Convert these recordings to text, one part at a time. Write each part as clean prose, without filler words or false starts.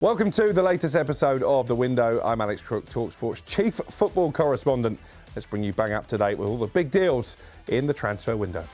Welcome to the latest episode of The Window. I'm Alex Crook, talkSPORT's chief football correspondent. Let's bring you bang up to date with all the big deals in the transfer window.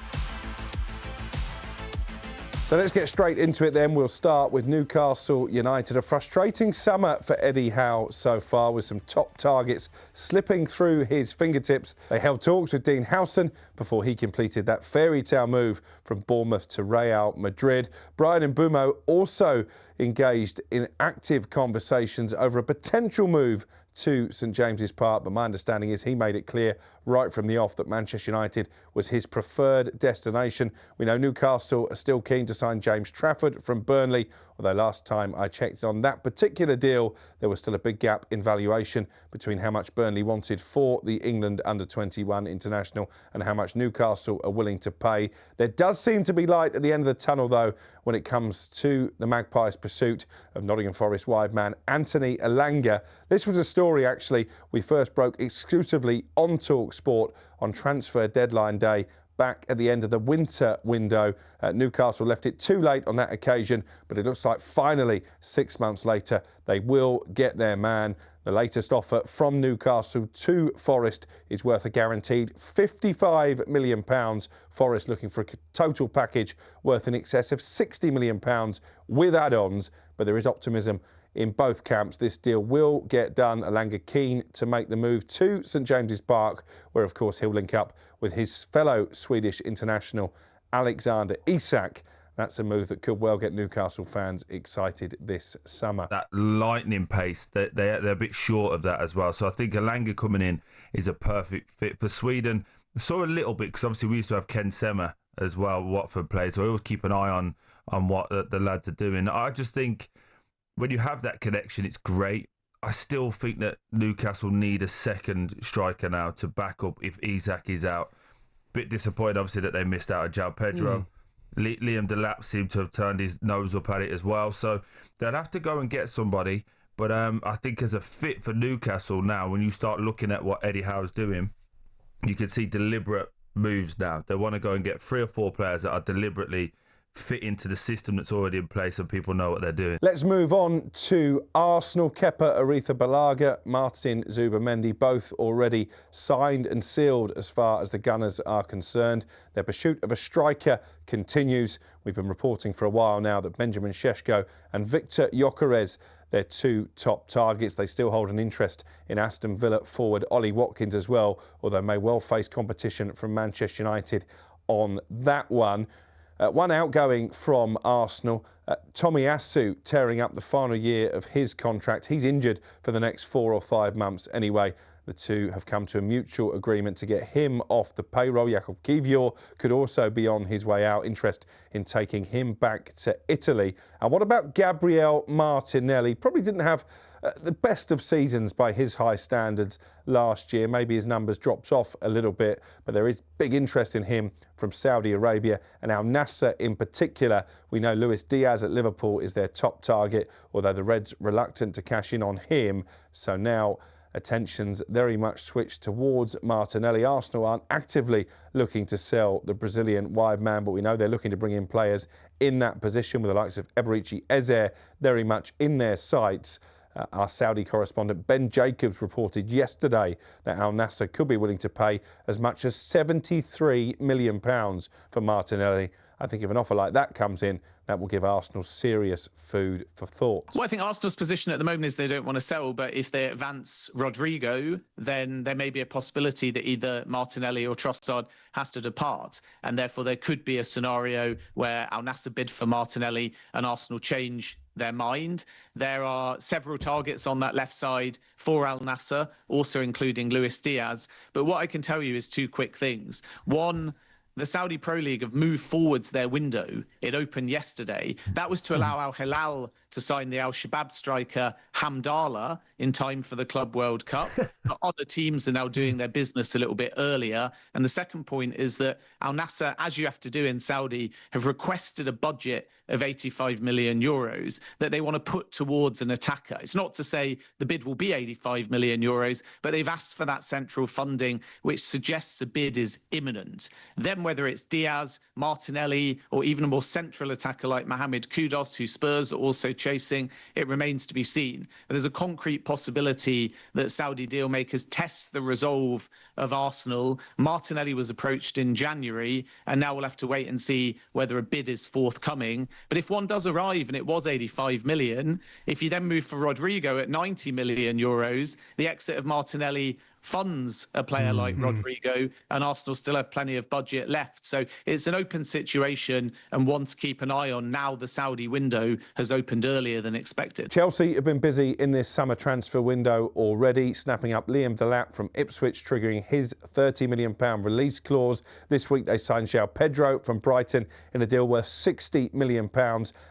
So let's get straight into it then. We'll start with Newcastle United. A frustrating summer for Eddie Howe so far, with some top targets slipping through his fingertips. They held talks with Dean Howson before he completed that fairy tale move from Bournemouth to Real Madrid. Brian Mbeumo also engaged in active conversations over a potential move to St James's Park, but my understanding is he made it clear right from the off that Manchester United was his preferred destination. We know Newcastle are still keen to sign James Trafford from Burnley, although last time I checked on that particular deal, there was still a big gap in valuation between how much Burnley wanted for the England under-21 international and how much Newcastle are willing to pay. There does seem to be light at the end of the tunnel, though, when it comes to the Magpies' pursuit of Nottingham Forest wide man Anthony Elanga. This was a story, actually, we first broke exclusively on talkSPORT on transfer deadline day back at the end of the winter window. Newcastle left it too late on that occasion, but it looks like finally 6 months later they will get their man. The latest offer from Newcastle to Forest is worth a guaranteed £55 million. Forest looking for a total package worth in excess of £60 million with add-ons, but there is optimism in both camps. This deal will get done. Elanga keen to make the move to St James's Park, where of course he'll link up with his fellow Swedish international Alexander Isak. That's a move that could well get Newcastle fans excited this summer. That lightning pace, they're a bit short of that as well. So I think Elanga coming in is a perfect fit for Sweden. I saw a little bit, because obviously we used to have Ken Sema as well, Watford players. So I always keep an eye on what the lads are doing. I just think when you have that connection, it's great. I still think that Newcastle need a second striker now to back up if Isak is out. Bit disappointed, obviously, that they missed out on João Pedro. Liam Delap seemed to have turned his nose up at it as well. So they'll have to go and get somebody. But I think as a fit for Newcastle now, when you start looking at what Eddie Howe's doing, you can see deliberate moves now. They want to go and get 3 or 4 players that are deliberately fit into the system that's already in place and people know what they're doing. Let's move on to Arsenal. Kepa Arrizabalaga, Martin Zubimendi, both already signed and sealed as far as the Gunners are concerned. Their pursuit of a striker continues. We've been reporting for a while now that Benjamin Šeško and Victor Gyökeres, their 2 top targets. They still hold an interest in Aston Villa forward Ollie Watkins as well, although may well face competition from Manchester United on that one. One outgoing from Arsenal, Tomiyasu, tearing up the final year of his contract. He's injured for the next 4 or 5 months anyway. The two have come to a mutual agreement to get him off the payroll. Jakub Kiwior could also be on his way out. Interest in taking him back to Italy. And what about Gabriel Martinelli? Probably didn't have the best of seasons by his high standards last year. Maybe his numbers dropped off a little bit, but there is big interest in him from Saudi Arabia and Al Nassr in particular. We know Luis Diaz at Liverpool is their top target, although the Reds reluctant to cash in on him. So now attention's very much switched towards Martinelli. Arsenal aren't actively looking to sell the Brazilian wide man, but we know they're looking to bring in players in that position, with the likes of Eberechi Eze very much in their sights. Our Saudi correspondent Ben Jacobs reported yesterday that Al Nassr could be willing to pay as much as £73 million for Martinelli. I think if an offer like that comes in, that will give Arsenal serious food for thought. Well, I think Arsenal's position at the moment is they don't want to sell, but if they advance Rodrigo, then there may be a possibility that either Martinelli or Trossard has to depart. And therefore, there could be a scenario where Al Nassr bid for Martinelli and Arsenal change their mind. There are several targets on that left side for Al Nassr, also including Luis Diaz. But what I can tell you is 2 quick things. One, the Saudi Pro League have moved forwards their window. It opened yesterday. That was to allow Al Hilal to sign the Al Shabab striker Hamdallah in time for the Club World Cup. Other teams are now doing their business a little bit earlier. And the second point is that Al Nassr, as you have to do in Saudi, have requested a budget of 85 million euros that they want to put towards an attacker. It's not to say the bid will be 85 million euros, but they've asked for that central funding, which suggests a bid is imminent. Then whether it's Diaz, Martinelli, or even a more central attacker like Mohamed Kudus, who Spurs are also chasing, it remains to be seen. But there's a concrete possibility that Saudi dealmakers test the resolve of Arsenal. Martinelli was approached in January, and now we'll have to wait and see whether a bid is forthcoming. But if one does arrive, and it was 85 million, if you then move for Rodrigo at 90 million euros, the exit of Martinelli funds a player like Rodrigo, and Arsenal still have plenty of budget left. So it's an open situation and one to keep an eye on now the Saudi window has opened earlier than expected. Chelsea have been busy in this summer transfer window already, snapping up Liam Delap from Ipswich, triggering his £30 million release clause. This week they signed João Pedro from Brighton in a deal worth £60 million,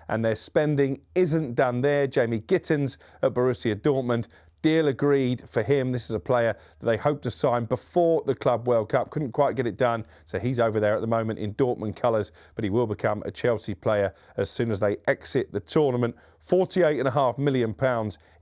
and their spending isn't done there. Jamie Gittens at Borussia Dortmund. Deal agreed for him. This is a player that they hope to sign before the Club World Cup. Couldn't quite get it done, so he's over there at the moment in Dortmund colours, but he will become a Chelsea player as soon as they exit the tournament. £48.5 million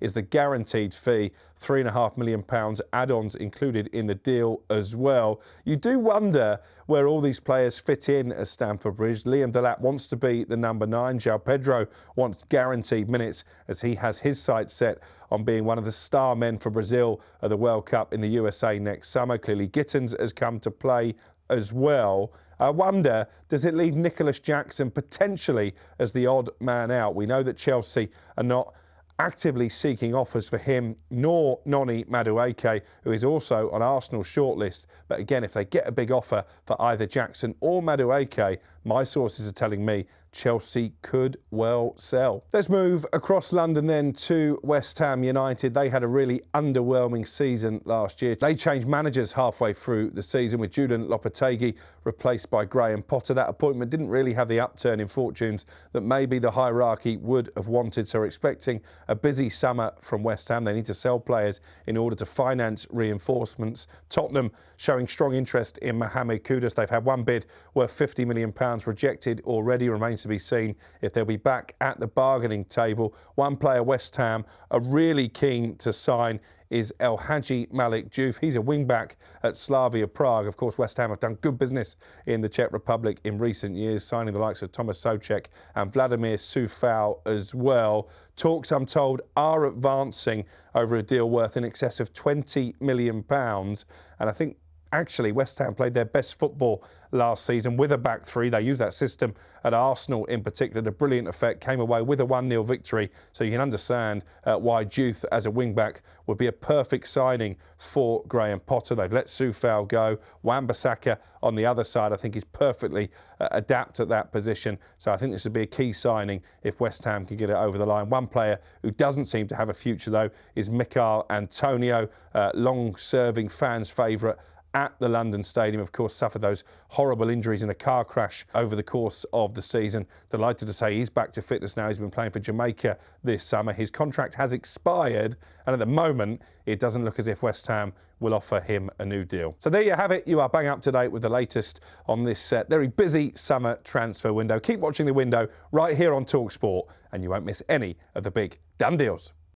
is the guaranteed fee. £3.5 million add-ons included in the deal as well. You do wonder where all these players fit in at Stamford Bridge. Liam Delap wants to be the number 9. João Pedro wants guaranteed minutes as he has his sights set on being one of the star men for Brazil at the World Cup in the USA next summer. Clearly, Gittens has come to play as well. I wonder, does it leave Nicholas Jackson potentially as the odd man out? We know that Chelsea are not actively seeking offers for him, nor Noni Madueke, who is also on Arsenal's shortlist. But again, if they get a big offer for either Jackson or Madueke, my sources are telling me Chelsea could well sell. Let's move across London then to West Ham United. They had a really underwhelming season last year. They changed managers halfway through the season with Julian Lopetegui replaced by Graham Potter. That appointment didn't really have the upturn in fortunes that maybe the hierarchy would have wanted. So we're expecting a busy summer from West Ham. They need to sell players in order to finance reinforcements. Tottenham showing strong interest in Mohamed Kudus. They've had one bid worth £50 million rejected already. Remains to be seen if they'll be back at the bargaining table. One player West Ham are really keen to sign is El Hadji Malik Diouf. He's a wing-back at Slavia Prague. Of course, West Ham have done good business in the Czech Republic in recent years, signing the likes of Thomas Souček and Vladimir Coufal as well. Talks, I'm told, are advancing over a deal worth in excess of £20 million. And I think actually West Ham played their best football last season with a back three. They used that system at Arsenal in particular, a brilliant effect, came away with a 1-0 victory. So you can understand why Diouf as a wing-back would be a perfect signing for Graham Potter. They've let Coufal go. Wan-Bissaka on the other side, I think, is perfectly adept at that position. So I think this would be a key signing if West Ham can get it over the line. One player who doesn't seem to have a future, though, is Mikel Antonio, long-serving fans' favourite at the London Stadium. Of course, suffered those horrible injuries in a car crash over the course of the season. Delighted to say he's back to fitness now. He's been playing for Jamaica this summer. His contract has expired, and at the moment, it doesn't look as if West Ham will offer him a new deal. So there you have it. You are bang up to date with the latest on this very busy summer transfer window. Keep watching the window right here on talkSPORT, and you won't miss any of the big done deals.